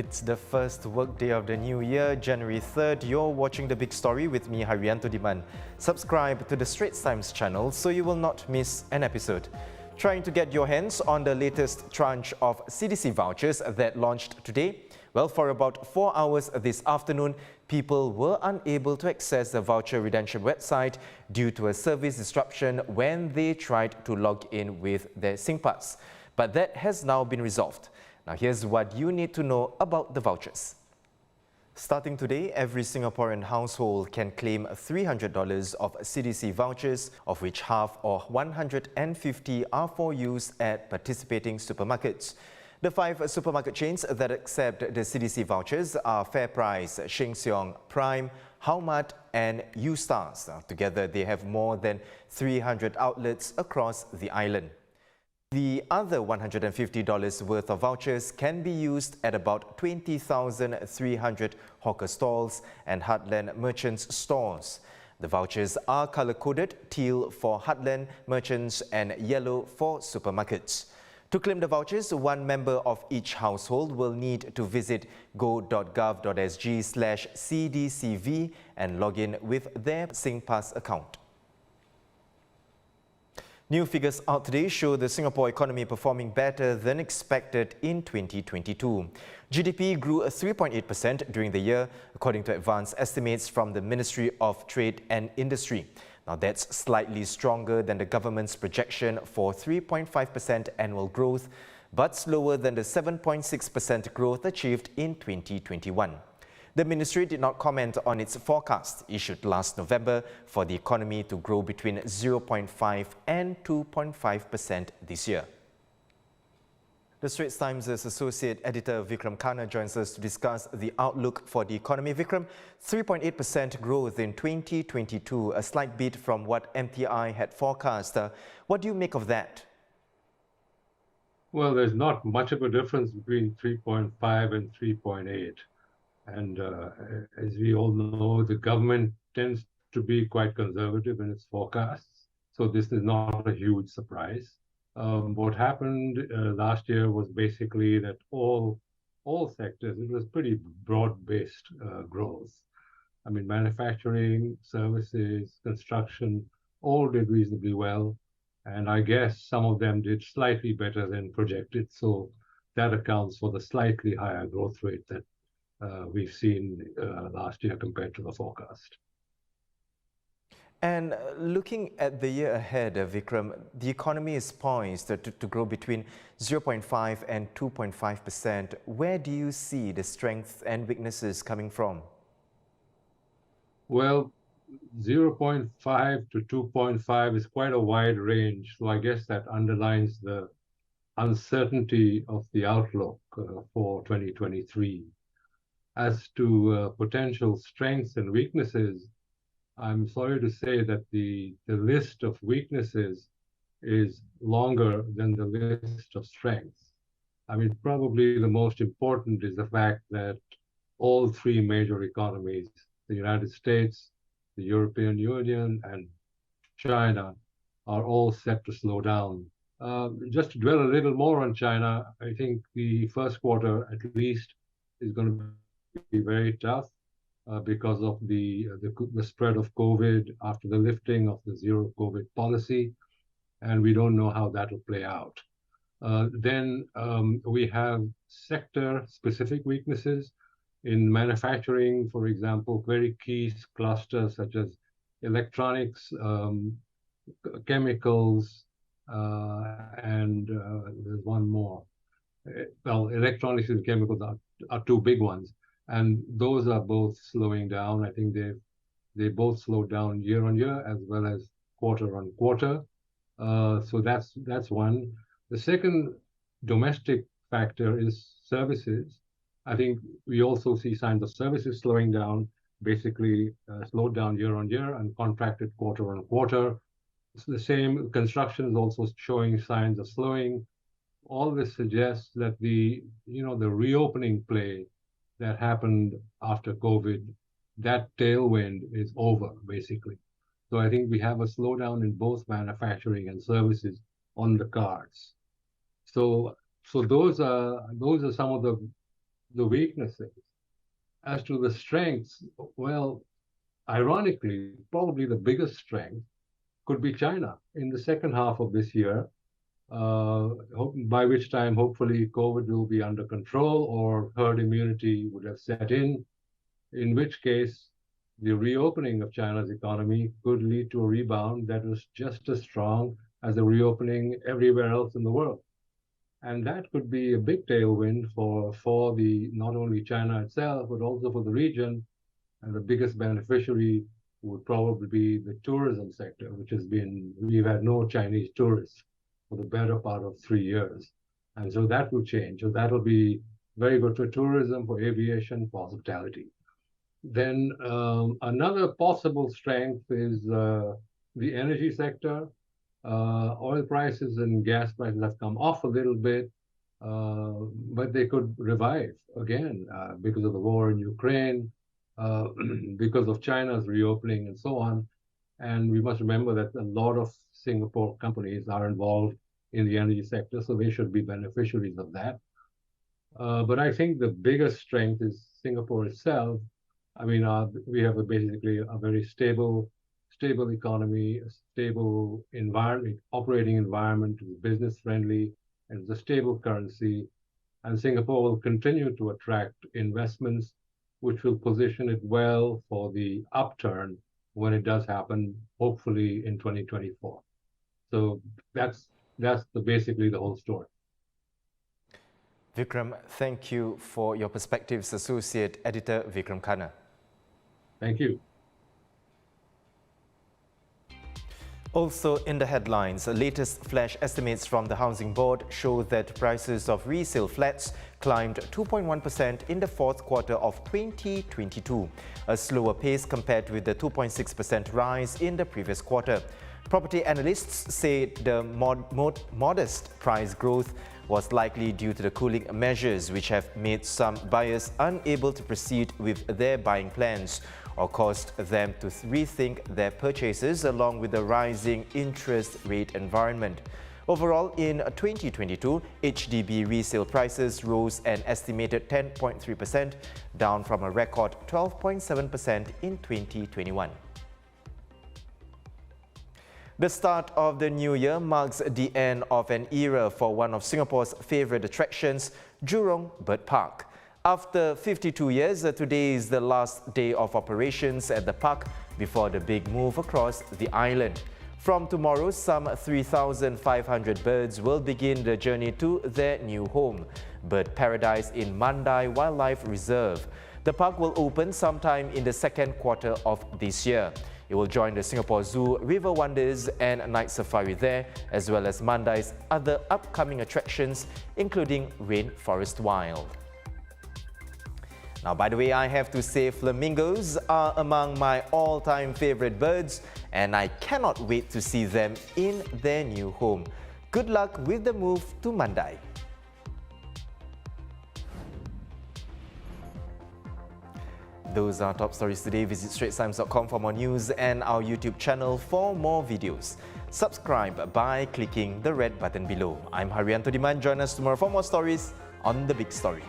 It's the first workday of the new year, January 3rd. You're watching The Big Story with me, Haryanto Diman. Subscribe to the Straits Times channel so you will not miss an episode. Trying to get your hands on the latest tranche of CDC vouchers that launched today? Well, for about 4 hours this afternoon, people were unable to access the voucher redemption website due to a service disruption when they tried to log in with their SingPass. But that has now been resolved. Now here's what you need to know about the vouchers. Starting today, every Singaporean household can claim $300 of CDC vouchers, of which half or 150 are for use at participating supermarkets. The 5 supermarket chains that accept the CDC vouchers are FairPrice, Sheng Siong, Prime, Howmart and U-Stars. Together, they have more than 300 outlets across the island. The other $150 worth of vouchers can be used at about 20,300 hawker stalls and Heartland Merchants stores. The vouchers are colour-coded, teal for Heartland Merchants and yellow for supermarkets. To claim the vouchers, one member of each household will need to visit go.gov.sg/CDCV and log in with their SingPass account. New figures out today show the Singapore economy performing better than expected in 2022. GDP grew 3.8% during the year, according to advanced estimates from the Ministry of Trade and Industry. Now that's slightly stronger than the government's projection for 3.5% annual growth, but slower than the 7.6% growth achieved in 2021. The ministry did not comment on its forecast issued last November for the economy to grow between 0.5 and 2.5% this year. The Straits Times' associate editor Vikram Khanna joins us to discuss the outlook for the economy. Vikram, 3.8% growth in 2022, a slight beat from what MTI had forecast. What do you make of that? Well, there's not much of a difference between 3.5 and 3.8. And as we all know, the government tends to be quite conservative in its forecasts. So this is not a huge surprise. What happened last year was basically that all sectors, it was pretty broad-based growth. I mean, manufacturing, services, construction, all did reasonably well. And I guess some of them did slightly better than projected. So that accounts for the slightly higher growth rate that we've seen last year compared to the forecast. And looking at the year ahead, Vikram, the economy is poised to grow between 0.5 and 2.5%. Where do you see the strengths and weaknesses coming from? Well, 0.5 to 2.5 is quite a wide range. So I guess that underlines the uncertainty of the outlook for 2023. As to potential strengths and weaknesses, I'm sorry to say that the list of weaknesses is longer than the list of strengths. I mean, probably the most important is the fact that all 3 major economies, the United States, the European Union, and China, are all set to slow down. Just to dwell a little more on China, I think the first quarter, at least, is going to be very tough because of the spread of COVID after the lifting of the zero COVID policy, and we don't know how that will play out. Then we have sector-specific weaknesses in manufacturing, for example, very key clusters such as electronics, chemicals, and there's one more. Well, electronics and chemicals are 2 big ones. And those are both slowing down. I think they both slowed down year on year as well as quarter on quarter. So that's one. The second domestic factor is services. I think we also see signs of services slowing down, basically slowed down year on year and contracted quarter on quarter. It's the same. Construction is also showing signs of slowing. All this suggests that the reopening play that happened after COVID, that tailwind is over, basically. So I think we have a slowdown in both manufacturing and services on the cards. So those are some of the the weaknesses. As to the strengths, well, ironically, probably the biggest strength could be China in the second half of this year, by which time hopefully COVID will be under control or herd immunity would have set in which case the reopening of China's economy could lead to a rebound that was just as strong as the reopening everywhere else in the world. And that could be a big tailwind for the not only China itself, but also for the region. And the biggest beneficiary would probably be the tourism sector, which has been, we've had no Chinese tourists for the better part of 3 years. And so that will change. So that'll be very good for tourism, for aviation, for hospitality. Then another possible strength is the energy sector. Oil prices and gas prices have come off a little bit, but they could revive again because of the war in Ukraine, because of China's reopening and so on. And we must remember that a lot of Singapore companies are involved in the energy sector, so they should be beneficiaries of that. But I think the biggest strength is Singapore itself. I mean, we have basically a very stable economy, a stable environment, operating environment, business friendly, and it's a stable currency. And Singapore will continue to attract investments, which will position it well for the upturn when it does happen, hopefully in 2024. So that's basically the whole story. Vikram, thank you for your perspectives, Associate Editor Vikram Khanna. Thank you. Also in the headlines, latest flash estimates from the Housing Board show that prices of resale flats climbed 2.1% in the fourth quarter of 2022, a slower pace compared with the 2.6% rise in the previous quarter. Property analysts say the modest price growth was likely due to the cooling measures, which have made some buyers unable to proceed with their buying plans or caused them to rethink their purchases along with the rising interest rate environment. Overall, in 2022, HDB resale prices rose an estimated 10.3%, down from a record 12.7% in 2021. The start of the new year marks the end of an era for one of Singapore's favourite attractions, Jurong Bird Park. After 52 years, today is the last day of operations at the park before the big move across the island. From tomorrow, some 3,500 birds will begin the journey to their new home, Bird Paradise in Mandai Wildlife Reserve. The park will open sometime in the second quarter of this year. It will join the Singapore Zoo, River Wonders and Night Safari there, as well as Mandai's other upcoming attractions, including Rainforest Wild. Now, by the way, I have to say flamingos are among my all-time favorite birds, and I cannot wait to see them in their new home. Good luck with the move to Mandai. Those are top stories today. Visit straitstimes.com for more news and our YouTube channel for more videos. Subscribe by clicking the red button below. I'm Haryanto Diman. Join us tomorrow for more stories on The Big Story.